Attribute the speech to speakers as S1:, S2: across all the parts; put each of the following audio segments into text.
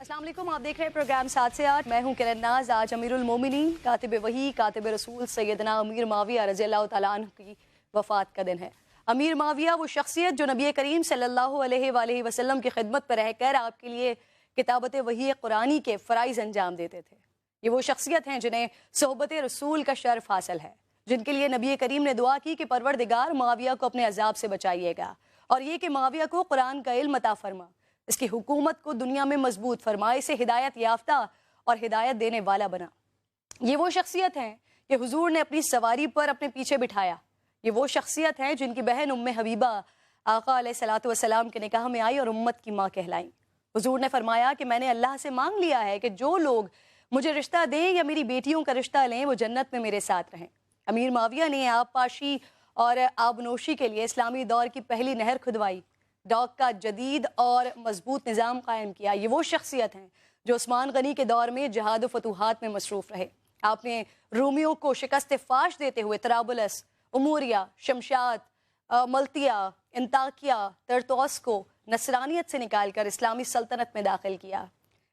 S1: अस्सलाम वालेकुम, आप देख रहे हैं प्रोग्राम 7 से 8। मैं हूं किरण नाज। आज अमीरुल मोमिनीन कातिब वही कातिब रसूल सैयदना अमीर माविया रज़ियल्लाहु तआला अन्हु की वफ़ात का दिन है। अमीर माविया वो शख्सियत जो नबी करीम सल्लल्लाहु अलैहि वसल्लम की खिदमत पर रहकर आपके लिए किताबत वही कुरानी के फ़राइज़ अंजाम देते थे। ये वो शख्सियत हैं जिन्हें सोहबत रसूल का शर्फ हासिल है, जिनके लिए नबी करीम ने दुआ की कि परवरदिगार माविया को अपने अजाब से बचाइएगा और ये कि माविया को कुरान का इल्म अता फरमा, इसकी हुकूमत को दुनिया में मजबूत फरमा, इसे हिदायत याफ्ता और हिदायत देने वाला बना। ये वो शख्सियत हैं कि हुजूर ने अपनी सवारी पर अपने पीछे बिठाया। ये वो शख्सियत हैं जिनकी बहन उम्मे हबीबा आका अलैहिस्सलातु वस्सलाम के निकाह में आई और उम्मत की माँ कहलाई। हुजूर ने फरमाया कि मैंने अल्लाह से मांग लिया है कि जो लोग मुझे रिश्ता दें या मेरी बेटियों का रिश्ता लें वो जन्नत में मेरे साथ रहें। अमीर माविया ने आबपाशी और आबनोशी के लिए इस्लामी दौर की पहली नहर खुदवाई, डॉक का जदीद और मजबूत निज़ाम कायम किया। ये वो शख्सियत हैं जो उस्मान गनी के दौर में जहाद व फतूहात में मसरूफ़ रहे। आपने रूमियों को शिकस्त फाश देते हुए तराबुलस, उमूरिया, शमशाद, मल्तिया, इंताकिया, तरतौस को नसरानियत से निकाल कर इस्लामी सल्तनत में दाखिल किया।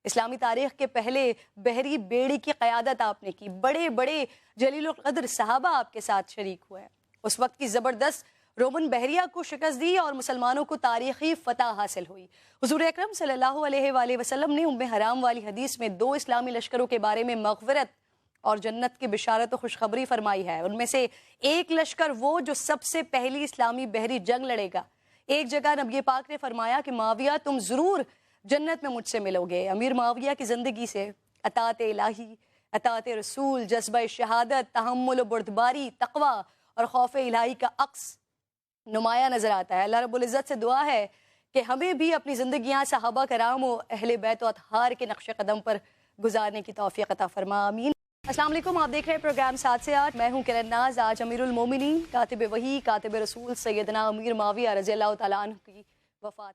S1: इस्लामी तारीख़ के पहले बहरी बेड़ी की क़यादत आपने की। बड़े बड़े जलीलुल क़द्र सहाबा आपके साथ शरीक हुए। उस वक्त की ज़बरदस्त रोमन बहरिया को शिकस्त दी और मुसलमानों को तारीख़ी फ़तह हासिल हुई। हुज़ूर अकरम सल्लल्लाहु अलैहि वसल्लम ने उम्मे हराम वाली हदीस में 2 इस्लामी लश्करों के बारे में मग़फ़िरत और जन्नत की बिशारत और खुशखबरी फरमाई है। उनमें से एक लश्कर वो जो सबसे पहली इस्लामी बहरी जंग लड़ेगा। एक जगह नबी पाक ने फरमाया कि माविया तुम ज़रूर जन्नत में मुझसे मिलोगे। अमीर माविया की ज़िंदगी से अताअत इलाही, अताअत रसूल, जज्बा शहादत, तहम्मुल, बुर्दबारी, तक़वा और खौफ इलाही का अक्स नुमाया नज़र आता है। अल्लाह रब्बुल इज़्ज़त से दुआ है कि हमें भी अपनी ज़िंदगियाँ सहाबा कराम और अहले बैत व अतहार के नक्श कदम पर गुजारने की तौफ़ीक़ अता फरमा, आमीन। अस्सलाम वालेकुम, आप देख रहे हैं प्रोग्राम 7 से 8। मैं हूं किरण नाज। आज अमीरुल मोमिनीन कातिब वही कातिब रसूल सैयदना अमीर माविया रज़ियल्लाहु तआला अन्हु की वफ़ात